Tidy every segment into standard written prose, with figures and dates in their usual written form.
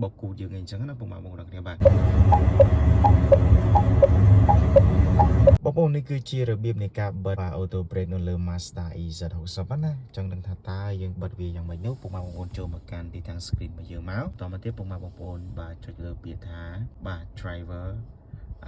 បកគូយើងអីចឹងណាពុកម៉ែបងប្អូនគ្នាបាទបងប្អូននេះគឺជារបៀបនៃការបិទអូតូប្រេកនៅលើ Mazda EZ60 ណាចឹងនឹងថាតើយើងបិទវាយ៉ាងម៉េចនោះពុកម៉ែបងប្អូនចូលមកកាន់ទីតាំង screen របស់យើងមកតមកទៀតពុកម៉ែបងប្អូនបាទចុចលើពាក្យថាបាទ driver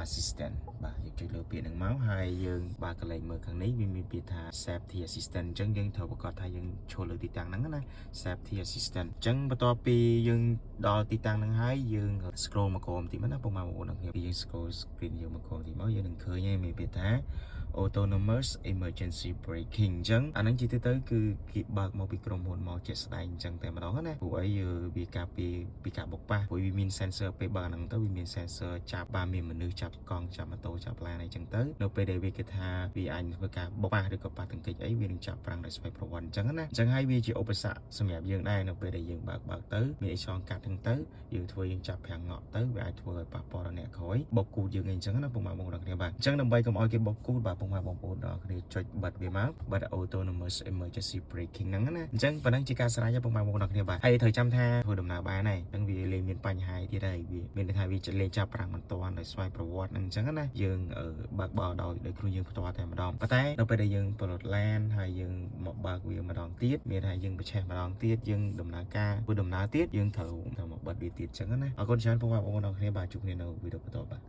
assistant បាទយើងចុចលើពាក្យហ្នឹងមកហើយយើងបាទកន្លែងមើលខាងនេះវាមានពាក្យថា safety assistant អញ្ចឹងយើងត្រូវប្រកាសថាយើងចូលលើទីតាំងហ្នឹងណា safety assistant អញ្ចឹងបន្ទាប់ពីយើងដល់ទីតាំងហ្នឹងហើយយើង scroll មកក្រោមតិចមកណាពុកម៉ែបងប្អូនគ្នាយើង scroll screen យើងមកក្រោមតិចមកយើងនឹងឃើញមានពាក្យថា autonomous emergency braking អញ្ចឹងអាហ្នឹងជាទូទៅគឺគេបើកមកពីក្រុមហ៊ុនមកជាក់ស្ដែងអញ្ចឹងតែម្ដងណាព្រោះអីវាការពីការបុកប៉ះព្រោះវាមាន sensor ពេលបើហ្នឹងទៅវាមាន sensor ចាប់បានមានមនុស្សចាប់កង់ចាប់ម៉ូតូចាប់ឡានអីចឹងទៅនៅពេលដែលវាគេថាវាអាចធ្វើការបុកប៉ះឬក៏ប៉ះទង្គិចអីវានឹងចាប់ប្រាំងដោយស្វ័យប្រវត្តិអញ្ចឹងណាអញ្ចឹងហើយវាជាឧបសគ្គសម្រាប់យើងដែរនៅពេលដែលយើងបើកទៅមានអីឆ្លងកាត់ហ្នឹងទៅយើងធ្វើយើងចាប់ប្រាំងងក់ទៅវាអាចធ្វើឲ្យប៉ះពាល់ដល់អ្នកក្រោយបុកគូយើងអីចឹងណាពុកម៉ែបងប្អូនគ្នាបាទអញ្ចឹងដើម្បីកុំឲ្យគេបុកគូបាទពុកម៉ែបងប្អូនដល់គ្នាចុចបិទវាមកបិទ autonomous emergency braking ហ្នឹងណាអញ្ចឹងប៉ុណ្ណឹងជាការស្រេចពុកម៉ែបងប្អូនគ្នាបាទហើយត្រូវចាំថាធ្វើដំណើរបានហើយអញ្ចឹងវាលេងមានបញ្ហាទៀតហើយវាមានន័យថាវាលេងចាប់ប្រាំងមិនតាន់ដោយស្វ័យប្រវត្តិហ្នឹងអញ្ចឹងណាយើងបើកបោដោយខ្លួនយើងផ្ទាល់តែម្ដងប៉ុន្តែនៅពេលដែលយើងផលិតឡានហើយយើងមកបើកវាម្ដងទៀតមានថាយើងបញ្ឆេះម្ដងទៀតយើងដំណើរការធ្វើដំណើរទៀតយើងត្រូវមកបិទវាទៀតអញ្ចឹងណាអរគុណច្រើនពុកម៉ែបងប្អូនគ្នាបាទជួបគ្នានៅវីដេអូបន្តបាទ